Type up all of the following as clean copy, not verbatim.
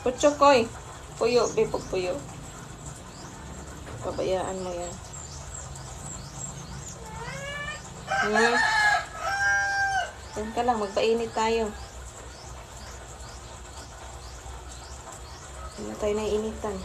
Putsokoy. Puyo, bipog puyo. Pabayaan mo yan. Yan ka lang, magpainit tayo. Hindi na tayo naiinitan.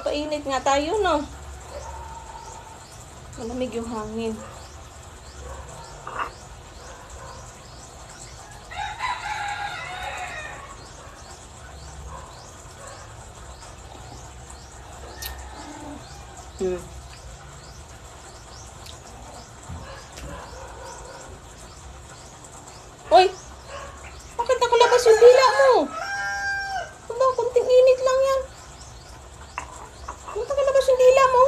Painit nga tayo, no? Malamig yung hangin. Uy! Bakit nakalabas yung dila mo? Ano, kunting init lang yan. Bakit nakalabas yung dila mo?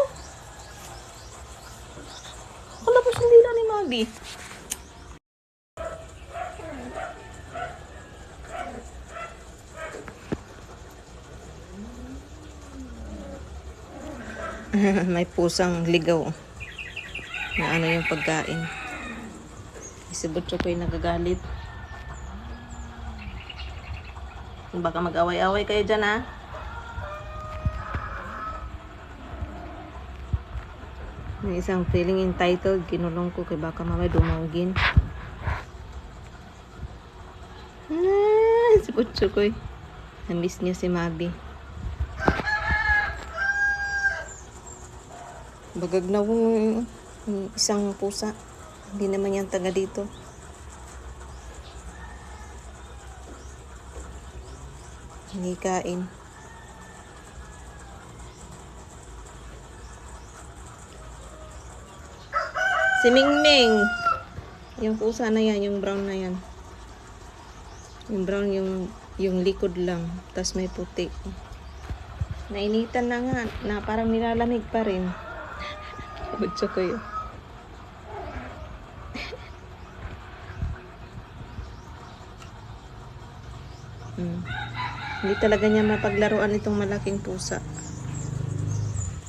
Nakalabas yung dila ni Mabi. May pusang ligaw na ano yung pagkain. Si Butcho ko yung nagagalit. Baka mag-away-away kayo dyan, ha? May isang feeling entitled, kinulong ko kay baka mamay dumawagin. Si Butcho ko eh. Na-miss niya si Mabi. Bagag na yung isang pusa. Hindi naman yan taga dito. Hindi kain. Si Mingming. Yung pusa na yan, yung brown na yan. Yung brown, yung likod lang. Tas may puti. Nainitan na nga. Na parang nilalamig pa rin. Butso ko yun. Hindi talaga niya mapaglaruan itong malaking pusa.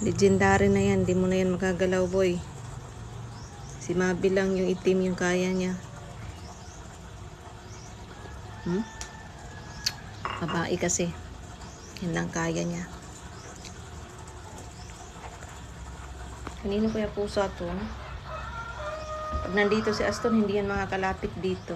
Legendary na yan. Hindi mo na yan makagalaw, boy. Si Mabi lang yung itim yung kaya niya. Babae kasi. Yan lang kaya niya. Kanino kaya pusa to? Pag nandito si Aston, hindi yan makakalapit dito.